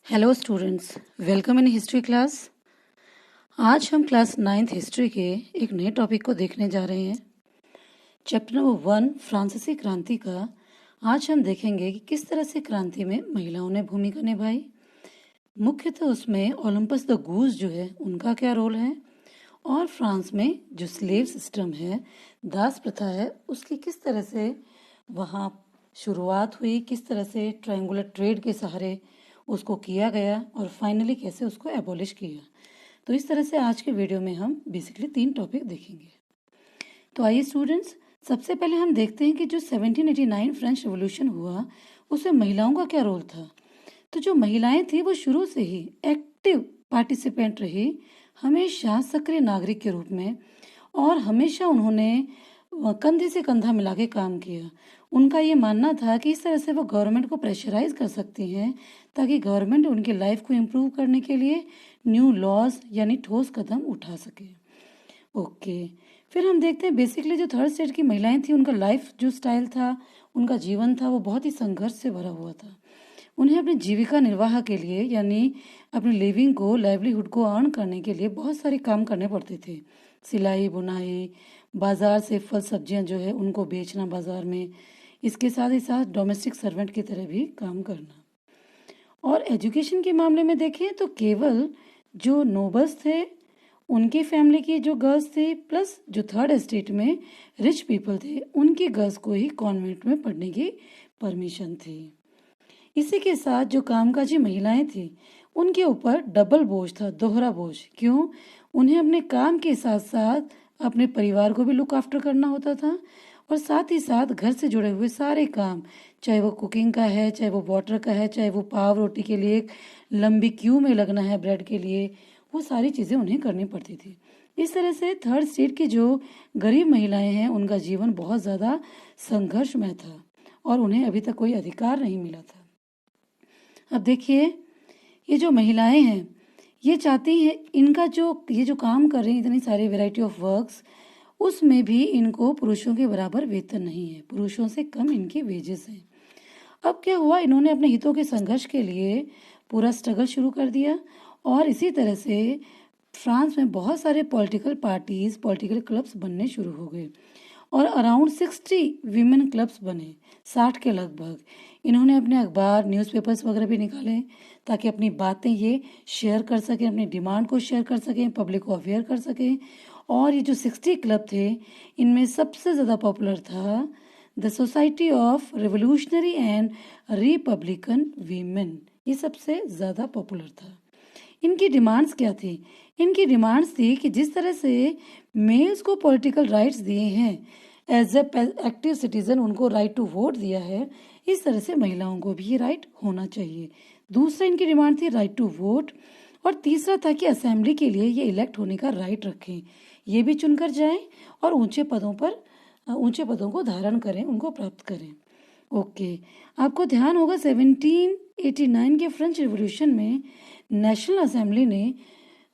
Hello students, welcome in history class. आज हम class 9th history के एक नए टॉपिक को देखने जा रहे हैं। चैप्टर नंबर 1 फ्रांसीसी क्रांति का आज हम देखेंगे कि किस तरह से क्रांति में महिलाओं ने भूमिका निभाई। मुख्यतः उसमें ओलंपस द गूज जो है उनका क्या रोल है, और फ्रांस में जो स्लेव सिस्टम है, दास प्रथा है, उसकी किस तरह से वहाँ शुरुआत हुई, किस तरह से ट्रायंगुलर ट्रेड के सहारे उसको किया गया और फाइनली कैसे उसको एबॉलिश किया। तो इस तरह से आज के वीडियो में हम बेसिकली 3 टॉपिक देखेंगे। तो आइए स्टूडेंट्स, सबसे पहले हम देखते हैं कि जो 1789 फ्रेंच रेवोल्यूशन हुआ उसमें महिलाओं का क्या रोल था। तो जो महिलाएं थी वो शुरू से ही एक्टिव पार्टिसिपेंट रही, हमेशा सक्रिय नागरिक के रूप में, और हमेशा उन्होंने कंधे से कंधा मिला के काम किया। उनका ये मानना था कि इस तरह से वो गवर्नमेंट को प्रेशराइज कर सकती हैं ताकि गवर्नमेंट उनकी लाइफ को इम्प्रूव करने के लिए न्यू लॉज यानी ठोस कदम उठा सके। ओके, फिर हम देखते हैं बेसिकली जो थर्ड स्टेट की महिलाएं थी उनका लाइफ जो स्टाइल था, उनका जीवन था, वो बहुत ही संघर्ष से भरा हुआ था। उन्हें अपनी जीविका निर्वाह के लिए यानी अपनी लिविंग को, लाइवलीहुड को अर्न करने के लिए बहुत सारे काम करने पड़ते थे। सिलाई, बुनाई, बाजार से फल सब्जियां जो है उनको बेचना बाजार में, इसके साथ ही साथ डोमेस्टिक सर्वेंट की तरह भी काम करना। और एजुकेशन के मामले में देखें तो केवल जो नोबल्स थे उनकी फैमिली की जो गर्ल्स थी, प्लस जो थर्ड एस्टेट में रिच पीपल थे उनकी गर्ल्स को ही कॉन्वेंट में पढ़ने की परमिशन थी। इसी के साथ जो कामकाजी महिलाएं थी उनके ऊपर डबल बोझ था, दोहरा बोझ। क्यों? उन्हें अपने काम के साथ साथ अपने परिवार को भी लुक आफ्टर करना होता था, और साथ ही साथ घर से जुड़े हुए सारे काम, चाहे वो कुकिंग का है, चाहे वो वाटर का है, चाहे वो पाव रोटी के लिए एक लंबी क्यू में लगना है ब्रेड के लिए, वो सारी चीज़ें उन्हें करनी पड़ती थी। इस तरह से थर्ड स्टेट की जो गरीब महिलाएं हैं उनका जीवन बहुत ज़्यादा संघर्षमय था और उन्हें अभी तक कोई अधिकार नहीं मिला था। अब देखिए, ये जो महिलाएं हैं ये चाहती हैं इनका ये जो काम कर रही हैं, इतनी सारी वैरायटी ऑफ वर्क्स, उसमें भी इनको पुरुषों के बराबर वेतन नहीं है, पुरुषों से कम इनकी वेजेस हैं। अब क्या हुआ, इन्होंने अपने हितों के संघर्ष के लिए पूरा स्ट्रगल शुरू कर दिया, और इसी तरह से फ्रांस में बहुत सारे पॉलिटिकल पार्टीज, पॉलिटिकल क्लब्स बनने शुरू हो गए और अराउंड 60 वीमेन क्लब्स बने, 60 के लगभग। इन्होंने अपने अखबार, न्यूज़पेपर्स वगैरह भी निकाले ताकि अपनी बातें ये शेयर कर सकें, अपनी डिमांड को शेयर कर सकें, पब्लिक को अवेयर कर सकें। और ये जो 60 क्लब थे इनमें सबसे ज़्यादा पॉपुलर था the society of revolutionary and Republican women. ये सबसे ज़्यादा पॉपुलर था। इनकी डिमांड्स क्या थी? इनकी डिमांड्स थी कि जिस तरह से मेल्स को पॉलिटिकल राइट्स दिए हैं, एज ए एक्टिव सिटीजन उनको राइट टू वोट दिया है, इस तरह से महिलाओं को भी ये राइट होना चाहिए। दूसरा इनकी डिमांड थी राइट टू वोट, और तीसरा था कि असेंबली के लिए ये इलेक्ट होने का राइट रखें, ये भी चुनकर जाएं और ऊंचे पदों को धारण करें, उनको प्राप्त करें। ओके, आपको ध्यान होगा 1789 के फ्रेंच रिवॉल्यूशन में नेशनल असेंबली ने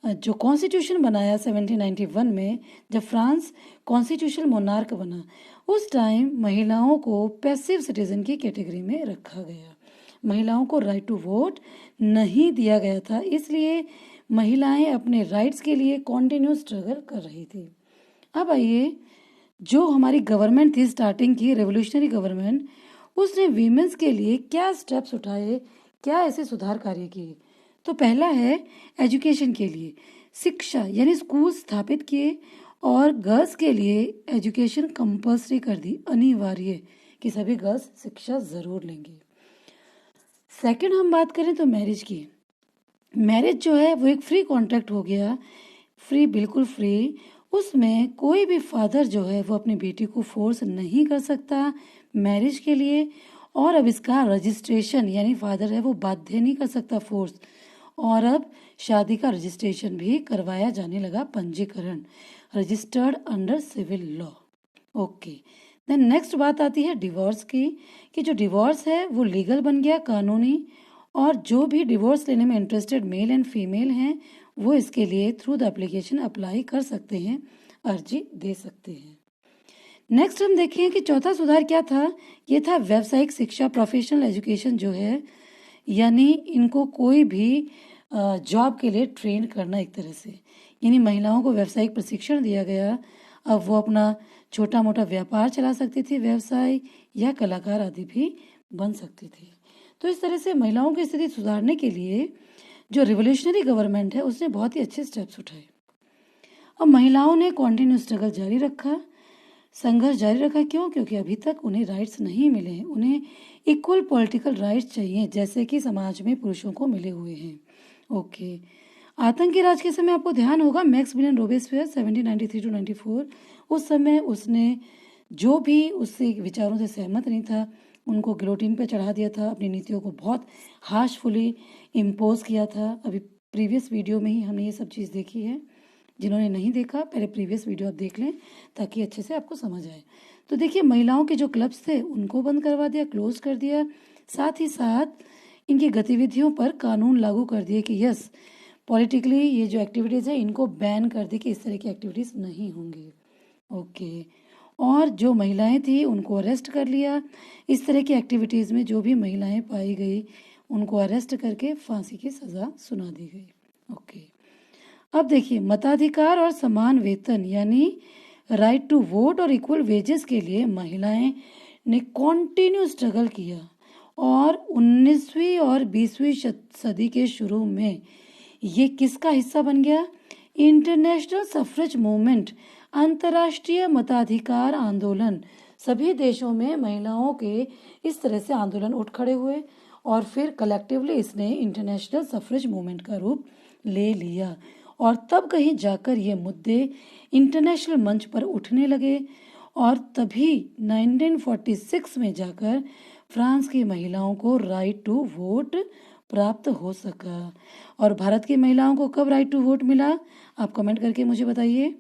जो कॉन्स्टिट्यूशन बनाया 1791 में, जब फ्रांस कॉन्स्टिट्यूशनल मोनार्क बना, उस टाइम महिलाओं को पैसिव सिटीजन की कैटेगरी में रखा गया। महिलाओं को राइट टू वोट नहीं दिया गया था, इसलिए महिलाएं अपने राइट्स के लिए कॉन्टिन्यू स्ट्रगल कर रही थी। अब आइए, जो हमारी गवर्नमेंट थी स्टार्टिंग की रेवोल्यूशनरी गवर्नमेंट, उसने वीमेंस के लिए क्या स्टेप्स उठाए, क्या ऐसे सुधार कार्य किए। तो पहला है एजुकेशन के लिए शिक्षा यानी स्कूल स्थापित किए, और गर्ल्स के लिए एजुकेशन कंपल्सरी कर दी, अनिवार्य कि सभी गर्ल्स शिक्षा ज़रूर लेंगी। सेकंड हम बात करें तो मैरिज की। मैरिज जो है वो एक फ्री कॉन्ट्रैक्ट हो गया, फ्री, बिल्कुल फ्री। उसमें कोई भी फादर जो है वो अपनी बेटी को फोर्स नहीं कर सकता मैरिज के लिए, और अब इसका रजिस्ट्रेशन यानी फादर है वो बाध्य नहीं कर सकता फोर्स, और अब शादी का रजिस्ट्रेशन भी करवाया जाने लगा, पंजीकरण, registered under civil law. Okay, then next बात आती है डिवोर्स की, कि जो डिवोर्स है वो लीगल बन गया, कानूनी, और जो भी डिवोर्स लेने में इंटरेस्टेड मेल एंड फीमेल हैं वो इसके लिए थ्रू द एप्लीकेशन अप्लाई कर सकते हैं, अर्जी दे सकते हैं। नेक्स्ट हम देखें कि चौथा सुधार क्या था। ये था व्यावसायिक शिक्षा, प्रोफेशनल एजुकेशन जो है यानी इनको कोई भी जॉब के लिए ट्रेन करना एक तरह से, यानी महिलाओं को व्यावसायिक प्रशिक्षण दिया गया। अब वो अपना छोटा मोटा व्यापार चला सकती थी, व्यवसाय या कलाकार आदि भी बन सकती थी। तो इस तरह से महिलाओं की स्थिति सुधारने के लिए जो रिवोल्यूशनरी गवर्नमेंट है उसने बहुत ही अच्छे स्टेप्स उठाए। अब महिलाओं ने कॉन्टिन्यू स्ट्रगल जारी रखा, संघर्ष जारी रखा। क्यों? क्योंकि अभी तक उन्हें राइट्स नहीं मिले हैं। उन्हें इक्वल पॉलिटिकल राइट्स चाहिए जैसे कि समाज में पुरुषों को मिले हुए हैं। ओके, आतंकी राज के समय आपको ध्यान होगा मैक्सिमिलियन रोबेस्पियर 1793 to 94, उस समय उसने जो भी उससे विचारों से सहमत नहीं था उनको गिलोटिन पे चढ़ा दिया था, अपनी नीतियों को बहुत हार्शफुली इम्पोज किया था। अभी प्रीवियस वीडियो में ही हमने ये सब चीज़ देखी है। जिन्होंने नहीं देखा पहले प्रीवियस वीडियो आप देख लें ताकि अच्छे से आपको समझ आए। तो देखिए, महिलाओं के जो क्लब्स थे उनको बंद करवा दिया, क्लोज कर दिया। साथ ही साथ इनकी गतिविधियों पर कानून लागू कर दिए कि यस, पॉलिटिकली ये जो एक्टिविटीज़ है इनको बैन कर दी कि इस तरह की एक्टिविटीज़ नहीं होंगी। ओके, और जो महिलाएं थी उनको अरेस्ट कर लिया। इस तरह की एक्टिविटीज़ में जो भी महिलाएं पाई गई उनको अरेस्ट करके फांसी की सज़ा सुना दी गई। ओके, अब देखिए, मताधिकार और समान वेतन यानी राइट टू वोट और इक्वल वेजेस के लिए महिलाएं ने कॉन्टिन्यू स्ट्रगल किया और 19वीं और 20वीं सदी के शुरू में ये किसका हिस्सा बन गया? इंटरनेशनल सफरेज मूवमेंट, अंतर्राष्ट्रीय मताधिकार आंदोलन। सभी देशों में महिलाओं के इस तरह से आंदोलन उठ खड़े हुए और फिर कलेक्टिवली इसने इंटरनेशनल सफरेज मूवमेंट का रूप ले लिया और तब कहीं जाकर ये मुद्दे इंटरनेशनल मंच पर उठने लगे और तभी 1946 में जाकर फ्रांस की महिलाओं को राइट टू वोट प्राप्त हो सका। और भारत की महिलाओं को कब राइट टू वोट मिला? आप कमेंट करके मुझे बताइए।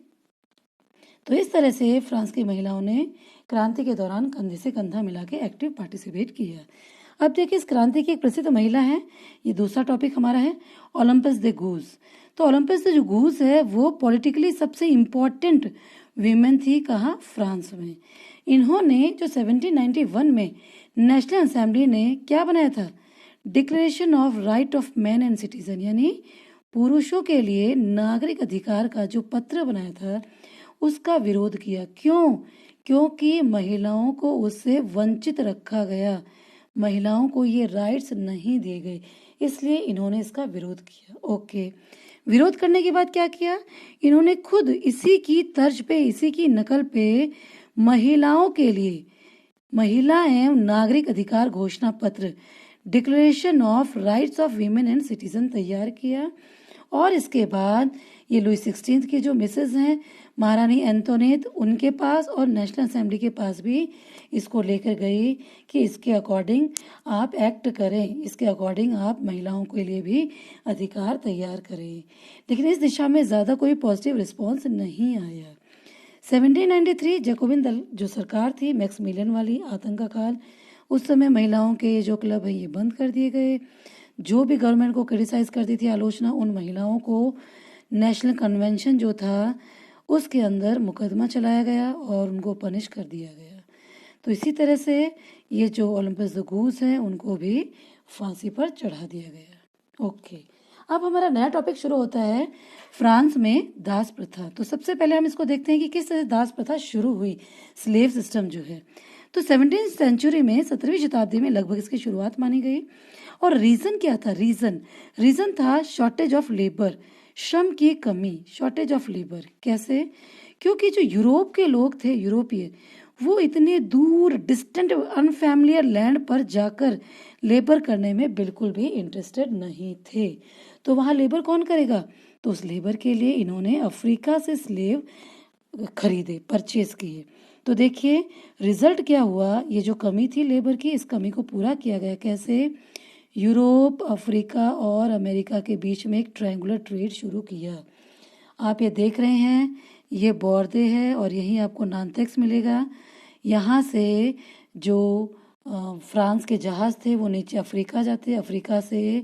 तो इस तरह से फ्रांस की महिलाओं ने क्रांति के दौरान कंधे से कंधा मिला के एक्टिव पार्टिसिपेट किया। अब देखिए, इस क्रांति की एक प्रसिद्ध महिला है, ये दूसरा टॉपिक हमारा है, ओलंपस दे गूज। तो ओलंपस दे जो गूज है वो पॉलिटिकली सबसे इम्पोर्टेंट वीमेन थी। कहाँ? फ्रांस में। इन्होंने जो 1791 में नेशनल असेंबली ने क्या बनाया था? Declaration of right of man and citizen, यानी पुरुषों के लिए नागरिक अधिकार का जो पत्र बनाया था उसका विरोध किया। क्यों? क्योंकि महिलाओं को उससे वंचित रखा गया, महिलाओं को ये राइट्स नहीं दिए गए, इसलिए इन्होंने इसका विरोध किया। ओके, विरोध करने के बाद क्या किया? इन्होंने खुद इसी की तर्ज पे, इसी की नकल पे महिलाओं के लिए महिला एवं नागरिक अधिकार घोषणा पत्र, declaration of rights of women and citizen तैयार किया। और इसके बाद ये लुई 16 की जो मिसेस हैं महारानी एंटोनेट, उनके पास और नेशनल असेंबली के पास भी इसको लेकर गई कि इसके अकॉर्डिंग आप एक्ट करें, इसके अकॉर्डिंग आप महिलाओं के लिए भी अधिकार तैयार करें। लेकिन इस दिशा में ज़्यादा कोई पॉजिटिव रिस्पॉन्स नहीं आया। 1793 जैकोबिन दल जो सरकार थी, मैक्सिमिलियन वाली, आतंक का काल, उस समय महिलाओं के जो क्लब है ये बंद कर दिए गए। जो भी गवर्नमेंट को क्रिटिसाइज करती थी, आलोचना, उन महिलाओं को नेशनल कन्वेंशन जो था उसके अंदर मुकदमा चलाया गया और उनको पनिश कर दिया गया। तो इसी तरह से ये जो ओलंपस द गूज हैं उनको भी फांसी पर चढ़ा दिया गया। ओके, अब हमारा नया टॉपिक शुरू होता है, फ्रांस में दास प्रथा। तो सबसे पहले हम इसको देखते हैं कि किस तरह दास प्रथा शुरू हुई, स्लेव सिस्टम जो है। तो 17वीं सेंचुरी में, 17वीं शताब्दी में लगभग इसकी शुरुआत मानी गई। और रीजन क्या था? रीजन था शॉर्टेज ऑफ लेबर, श्रम की कमी, शॉर्टेज ऑफ लेबर। कैसे? क्योंकि जो यूरोप के लोग थे, यूरोपीय, वो इतने दूर डिस्टेंट अनफैमिलियर लैंड पर जाकर लेबर करने में बिल्कुल भी इंटरेस्टेड नहीं थे। तो वहाँ लेबर कौन करेगा? तो उस लेबर के लिए इन्होंने अफ्रीका से स्लेव खरीदे, परचेज किए। तो देखिए रिजल्ट क्या हुआ, ये जो कमी थी लेबर की, इस कमी को पूरा किया गया। कैसे? यूरोप, अफ्रीका और अमेरिका के बीच में एक ट्रायंगुलर ट्रेड शुरू किया। आप ये देख रहे हैं, ये बॉर्डर है और यहीं आपको नांतेक्स मिलेगा। यहाँ से जो फ्रांस के जहाज़ थे वो नीचे अफ्रीका जाते, अफ्रीका से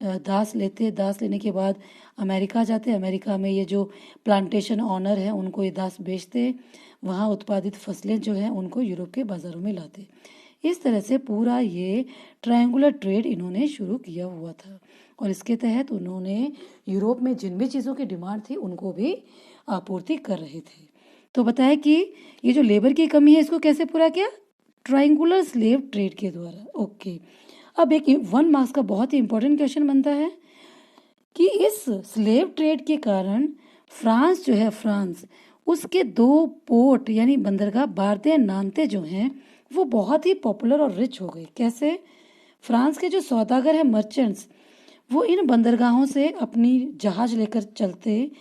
दास लेते, दास लेने के बाद अमेरिका जाते, अमेरिका में ये जो प्लांटेशन ऑनर है उनको ये दास बेचते, वहाँ उत्पादित फसलें जो हैं उनको यूरोप के बाज़ारों में लाते। इस तरह से पूरा ये ट्रायंगुलर ट्रेड इन्होंने शुरू किया हुआ था और इसके तहत उन्होंने यूरोप में जिन भी चीज़ों की डिमांड थी उनको भी आपूर्ति कर रहे थे। तो बताया कि ये जो लेबर की कमी है इसको कैसे पूरा किया, ट्रायंगुलर स्लेव ट्रेड के द्वारा। ओके, अब एक 1 मार्क्स का बहुत ही इंपॉर्टेंट क्वेश्चन बनता है कि इस स्लेव ट्रेड के कारण फ्रांस जो है, फ्रांस उसके 2 पोर्ट यानी बंदरगाह बारते नानते जो हैं वो बहुत ही पॉपुलर और रिच हो गए। कैसे? फ्रांस के जो सौदागर हैं, मर्चेंट्स, वो इन बंदरगाहों से अपनी जहाज लेकर चलते,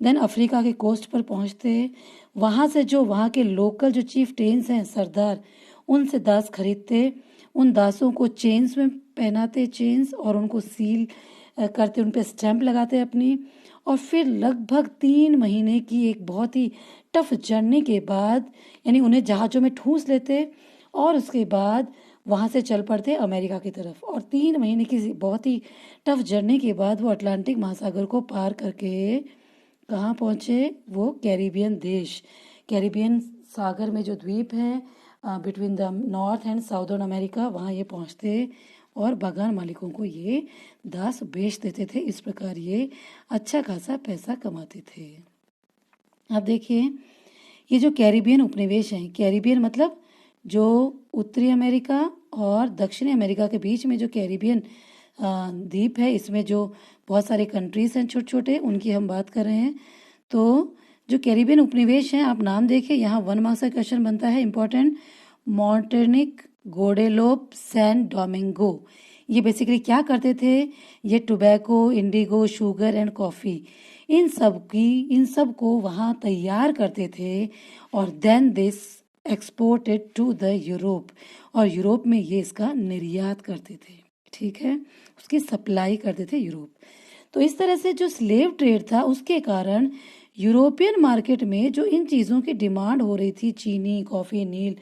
देन अफ्रीका के कोस्ट पर पहुंचते, वहाँ से जो वहाँ के लोकल जो चीफ टेन्स हैं, सरदार, उनसे दास खरीदते, उन दासों को चेन्स में पहनाते, चेन्स, और उनको सील करते, उन पे स्टैंप लगाते अपनी, और फिर लगभग 3 महीने की एक बहुत ही टफ जर्नी के बाद यानी उन्हें जहाज़ों में ठूंस लेते और उसके बाद वहाँ से चल पड़ते अमेरिका की तरफ। और 3 महीने की बहुत ही टफ जर्नी के बाद वो अटलांटिक महासागर को पार करके कहाँ पहुँचे? वो कैरिबियन देश, कैरिबियन सागर में जो द्वीप हैं between the north and southern America, वहाँ ये पहुँचते और बागान मालिकों को ये दास बेच देते थे। इस प्रकार ये अच्छा खासा पैसा कमाते थे। अब देखिए, ये जो कैरिबियन उपनिवेश हैं, कैरिबियन मतलब जो उत्तरी अमेरिका और दक्षिणी अमेरिका के बीच में जो कैरिबियन द्वीप है, इसमें जो बहुत सारे कंट्रीज हैं छोटे छोटे, उनकी हम बात कर रहे हैं। तो जो कैरिबियन उपनिवेश हैं, आप नाम देखिए, यहाँ 1 मार्क्स का क्वेश्चन बनता है important, Martinique, Guadeloupe, San Domingo. ये बेसिकली क्या करते थे? ये tobacco, indigo, sugar and coffee, इन सब को वहाँ तैयार करते थे और then this exported to the Europe, और यूरोप में ये इसका निर्यात करते थे। ठीक है, उसकी सप्लाई करते थे यूरोप। तो इस तरह से जो स्लेव ट्रेड था उसके कारण यूरोपियन मार्केट में जो इन चीज़ों की डिमांड हो रही थी, चीनी, कॉफ़ी, नील,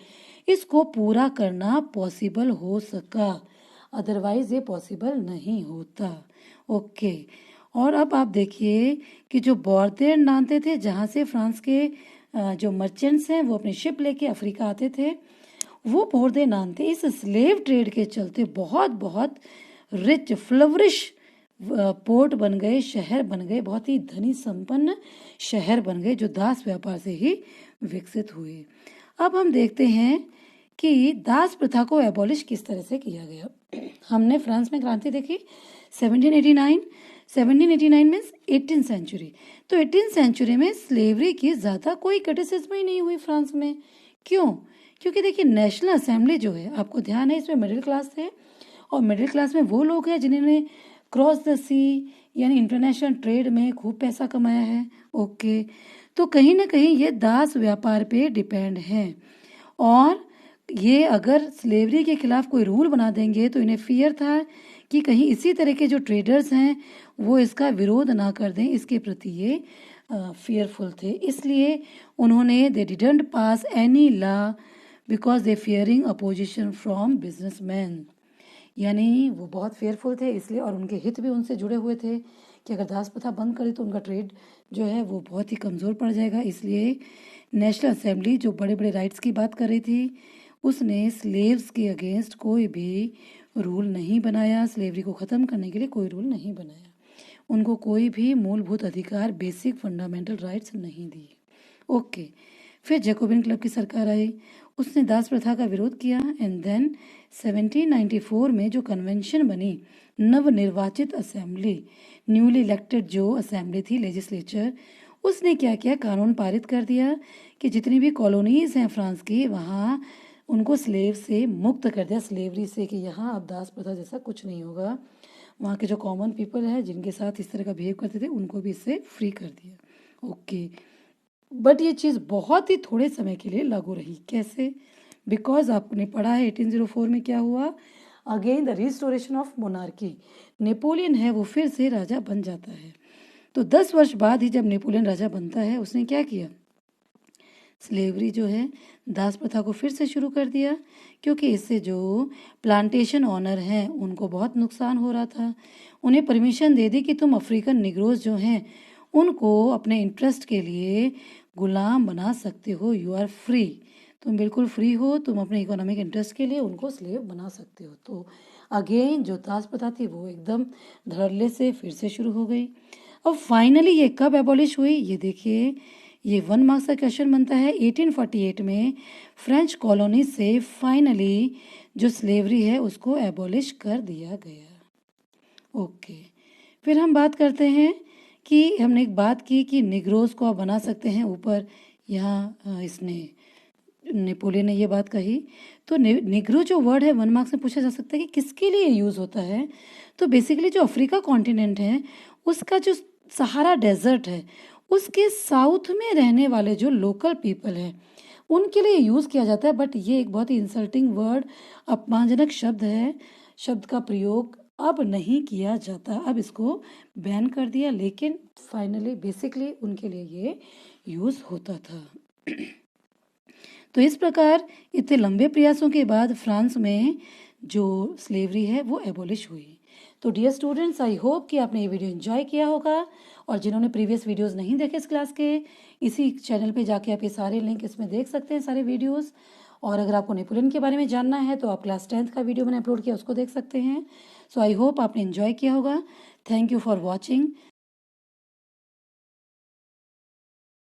इसको पूरा करना पॉसिबल हो सका, अदरवाइज ये पॉसिबल नहीं होता। ओके, और अब आप देखिए कि जो बॉर्दे नानते थे, जहाँ से फ्रांस के जो मर्चेंट्स हैं वो अपनी शिप लेके अफ्रीका आते थे, वो बॉर्दे नानते इस स्लेव ट्रेड के चलते बहुत बहुत रिच, फ्लवरिश पोर्ट बन गए, शहर बन गए, बहुत ही धनी संपन्न शहर बन गए जो दास व्यापार से ही विकसित हुए। अब हम देखते हैं कि दास प्रथा को एबॉलिश किस तरह से किया गया। हमने फ्रांस में क्रांति देखी 1789 मीन्स 18th सेंचुरी। तो 18th सेंचुरी में स्लेवरी की ज़्यादा कोई क्रिटिसिज्म ही नहीं हुई फ्रांस में। क्यों? क्योंकि देखिए, नेशनल असेंबली जो है, आपको ध्यान है, इसमें मिडिल क्लास थे, और मिडिल क्लास में वो लोग हैं जिन्होंने क्रॉस द सी यानी इंटरनेशनल ट्रेड में खूब पैसा कमाया है। ओके, तो कहीं ना कहीं ये दास व्यापार पे डिपेंड हैं, और ये अगर स्लेवरी के खिलाफ कोई रूल बना देंगे तो इन्हें फियर था कि कहीं इसी तरह के जो ट्रेडर्स हैं वो इसका विरोध ना कर दें, इसके प्रति ये फियरफुल थे। इसलिए उन्होंने they didn't pass any law because they fearing opposition from businessman, यानी वो बहुत फेयरफुल थे इसलिए, और उनके हित भी उनसे जुड़े हुए थे कि अगर दास प्रथा बंद करे तो उनका ट्रेड जो है वो बहुत ही कमज़ोर पड़ जाएगा। इसलिए नेशनल असेंबली जो बड़े बड़े राइट्स की बात कर रही थी, उसने स्लेव्स के अगेंस्ट कोई भी रूल नहीं बनाया, स्लेवरी को ख़त्म करने के लिए कोई रूल नहीं बनाया, उनको कोई भी मूलभूत अधिकार, बेसिक फंडामेंटल राइट्स नहीं दिए। ओके, फिर जैकोबिन क्लब की सरकार आई, उसने दास प्रथा का विरोध किया, एंड देन 1794 में जो कन्वेंशन बनी, नवनिर्वाचित असेंबली, न्यूली इलेक्टेड जो असेंबली थी, लेजिस्लेचर, उसने क्या किया, कानून पारित कर दिया कि जितनी भी कॉलोनीज हैं फ्रांस की, वहाँ उनको स्लेव से मुक्त कर दिया, स्लेवरी से, कि यहाँ अब दास प्रथा जैसा कुछ नहीं होगा। वहाँ के जो कॉमन पीपल है जिनके साथ इस तरह का बिहेव करते थे उनको भी इससे फ्री कर दिया। ओके, बट ये चीज़ बहुत ही थोड़े समय के लिए लागू रही। कैसे? बिकॉज आपने पढ़ा है 1804 में क्या हुआ, again the restoration of monarchy, Napoleon है वो फिर से राजा बन जाता है। तो 10 वर्ष बाद ही जब नेपोलियन राजा बनता है, उसने क्या किया, स्लेवरी जो है, दास प्रथा को फिर से शुरू कर दिया, क्योंकि इससे जो प्लांटेशन ऑनर हैं उनको बहुत नुकसान हो रहा था। उन्हें परमिशन दे दी कि तुम अफ्रीकन निग्रोज जो हैं उनको अपने इंटरेस्ट के लिए गुलाम बना सकते हो, यू आर फ्री। तुम बिल्कुल फ्री हो, तुम अपने इकोनॉमिक इंटरेस्ट के लिए उनको स्लेव बना सकते हो। तो अगेन जो दास प्रथा थी वो एकदम धड़ल्ले से फिर से शुरू हो गई। अब फाइनली ये कब एबॉलिश हुई, ये देखिए, ये 1 मार्क्स का क्वेश्चन बनता है। 1848 में फ्रेंच कॉलोनी से फाइनली जो स्लेवरी है उसको एबॉलिश कर दिया गया। ओके, फिर हम बात करते हैं कि हमने एक बात की कि निग्रोज को आप बना सकते हैं ऊपर, यहाँ इसने नेपोलियन ने ये बात कही। तो निग्रो जो वर्ड है 1 मार्क्स में पूछा जा सकता है कि किसके लिए यूज़ होता है। तो बेसिकली जो अफ्रीका कॉन्टिनेंट है उसका जो सहारा डेजर्ट है उसके साउथ में रहने वाले जो लोकल पीपल हैं उनके लिए यूज़ किया जाता है। बट ये एक बहुत ही इंसल्टिंग वर्ड, अपमानजनक शब्द है, शब्द का प्रयोग अब नहीं किया जाता, अब इसको बैन कर दिया। लेकिन फाइनली बेसिकली उनके लिए ये यूज़ होता था। तो इस प्रकार इतने लंबे प्रयासों के बाद फ्रांस में जो स्लेवरी है वो एबॉलिश हुई। तो डियर स्टूडेंट्स, आई होप कि आपने ये वीडियो एंजॉय किया होगा, और जिन्होंने प्रीवियस वीडियोस नहीं देखे इस क्लास के, इसी चैनल पे जाके आप ये सारे लिंक इसमें देख सकते हैं, सारे वीडियोस। और अगर आपको नेपोलियन के बारे में जानना है तो आप क्लास 10th का वीडियो मैंने अपलोड किया, उसको देख सकते हैं। सो आई होप आपने एंजॉय किया होगा। Thank you for watching.